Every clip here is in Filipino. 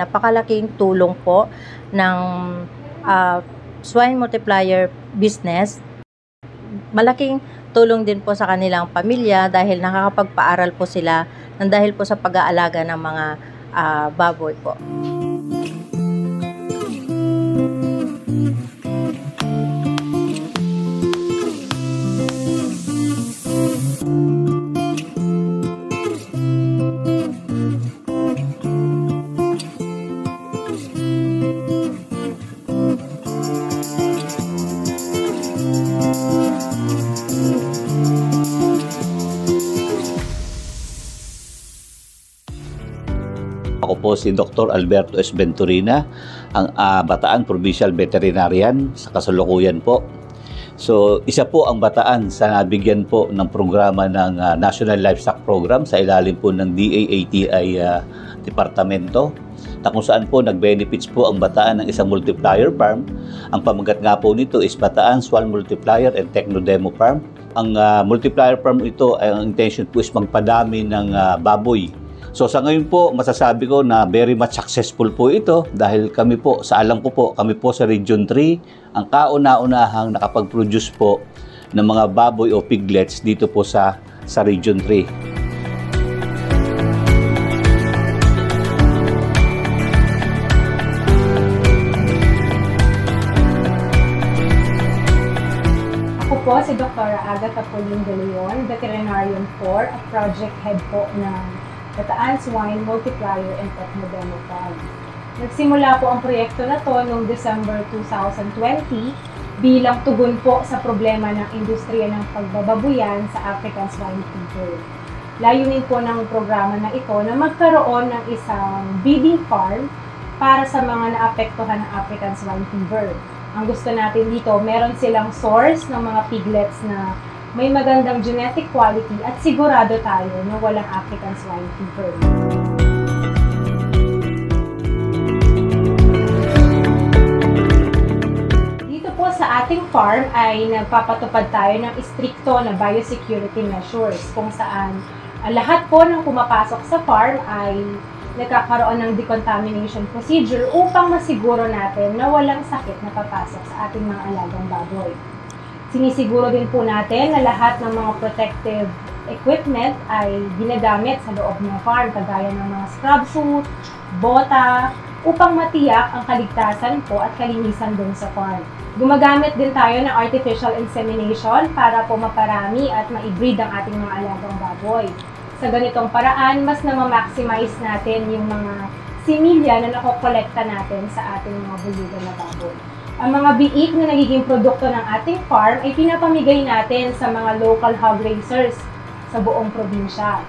Napakalaking tulong po ng swine multiplier business. Malaking tulong din po sa kanilang pamilya dahil nakakapagpaaral po sila dahil po sa pag-aalaga ng mga baboy po. Ako po si Dr. Alberto S. Venturina, ang Bataan Provincial Veterinarian sa kasalukuyan po. So, isa po ang Bataan sa nabigyan po ng programa ng National Livestock Program sa ilalim po ng DAATI Departamento, na kung saan po nag-benefits po ang Bataan ng isang multiplier farm. Ang pamagat nga po nito is Bataan Swine Multiplier and Techno-Demo Farm. Ang multiplier farm ito, ang intention po is magpadami ng baboy. So sa ngayon po, masasabi ko na very much successful po ito dahil kami po, sa alam ko po, kami po sa Region 3, ang kauna-unahang nakapag-produce po ng mga baboy o piglets dito po sa Region 3. Ako po si Dr. Agatha Pauline De Leon, Veterinarian 4 at Project Head po ng Bataan Swine Multiplier and Techno-Demo Farm. Nagsimula po ang proyekto na to noong December 2020 bilang tugon po sa problema ng industriya ng pagbababuyan sa African Swine Fever. Layunin po ng programa na ito na magkaroon ng isang breeding farm para sa mga naapektuhan ng African Swine Fever. Ang gusto natin dito, meron silang source ng mga piglets na may magandang genetic quality at sigurado tayo na walang African Swine Fever. Dito po sa ating farm ay nagpapatupad tayo ng istrikto na biosecurity measures kung saan lahat po ng pumapasok sa farm ay nagkakaroon ng decontamination procedure upang masiguro natin na walang sakit na papasok sa ating mga alagang baboy. Sinisiguro din po natin na lahat ng mga protective equipment ay ginagamit sa loob ng farm, kagaya ng mga scrub suit, bota, upang matiyak ang kaligtasan po at kalinisan dun sa farm. Gumagamit din tayo ng artificial insemination para po maparami at ma-breed ang ating mga alagang baboy. Sa ganitong paraan, mas na-maximize natin yung mga similya na nakokolekta natin sa ating mga bulugan na baboy. Ang mga biik na nagiging produkto ng ating farm ay pinapamigay natin sa mga local hog raisers sa buong probinsya.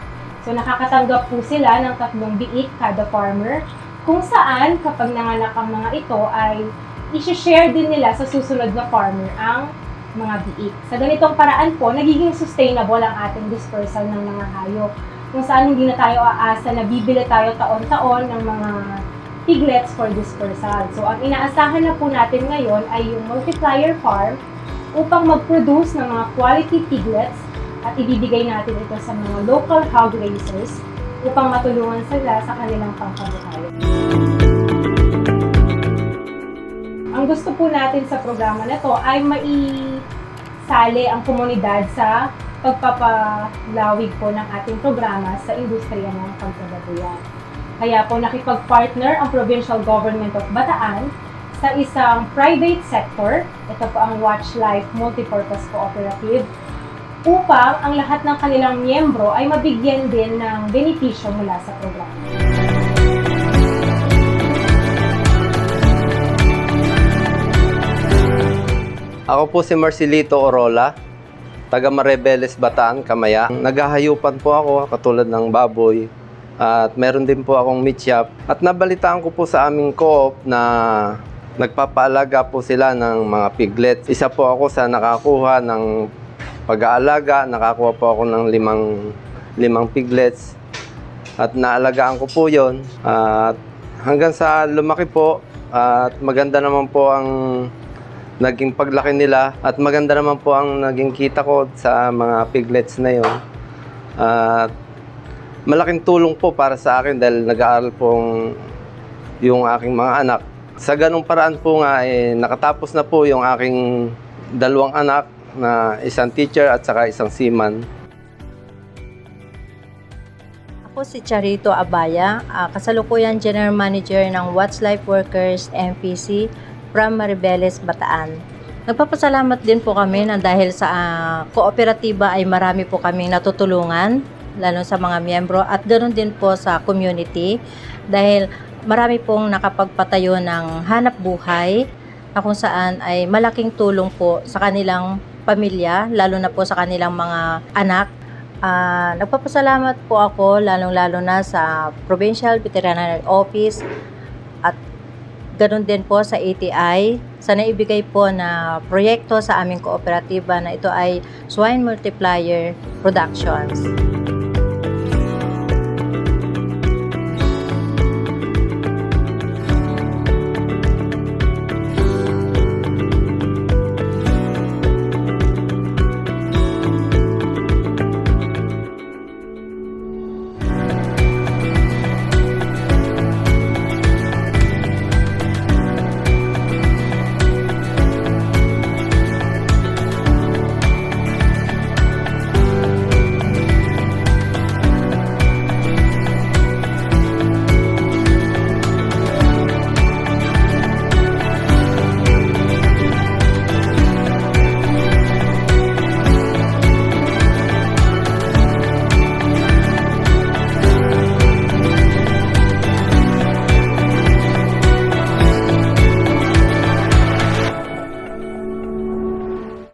So nakakatanggap po sila ng 3 biik kada farmer, kung saan kapag nanganak ang mga ito ay i-share din nila sa susunod na farmer ang mga biik. Sa ganitong paraan po, nagiging sustainable ang ating dispersal ng mga hayop, kung saan hindi na tayo aasa na bibili tayo taon-taon ng mga piglets for dispersal. So, ang inaasahan na po natin ngayon ay yung multiplier farm upang mag-produce ng mga quality piglets at ibibigay natin ito sa mga local hog raisers upang matulungan sila sa kanilang pangkabuhayan. Ang gusto po natin sa programa na to ay maisali ang komunidad sa pagpapalawig po ng ating programa sa industriya ng pagbababuyan. Kaya po nakipag-partner ang Provincial Government of Bataan sa isang private sector, ito po ang Watch Life Multipurpose Cooperative, upang ang lahat ng kanilang miyembro ay mabigyan din ng benepisyo mula sa programa. Ako po si Marcelito Orola, taga Marebeles, Bataan, Kamaya. Naghahayupan po ako katulad ng baboy. At meron din po akong meat shop. At nabalitaan ko po sa aming co-op na nagpapaalaga po sila ng mga piglets. Isa po ako sa nakakuha ng pag-aalaga. Nakakuha po ako ng limang piglets. At naalagaan ko po yon. At hanggang sa lumaki po. At maganda naman po ang naging paglaki nila. At maganda naman po ang naging kita ko sa mga piglets na yon. At malaking tulong po para sa akin dahil nag-aaral pong yung aking mga anak. Sa ganung paraan po nga, nakatapos na po yung aking 2 anak na isang teacher at saka isang seaman. Ako si Charito Abaya, kasalukuyan General Manager ng What's Life Workers MPC from Maribeles, Bataan. Nagpapasalamat din po kami na dahil sa kooperatiba ay marami po kaming natutulungan, lalo sa mga miyembro at ganoon din po sa community dahil marami pong nakapagpatayo ng hanap buhay na kung saan ay malaking tulong po sa kanilang pamilya, lalo na po sa kanilang mga anak. Nagpapasalamat po ako lalong-lalo na sa Provincial Veterinary Office at ganoon din po sa ATI sa naibigay po na proyekto sa aming kooperatiba na ito ay Swine Multiplier Productions.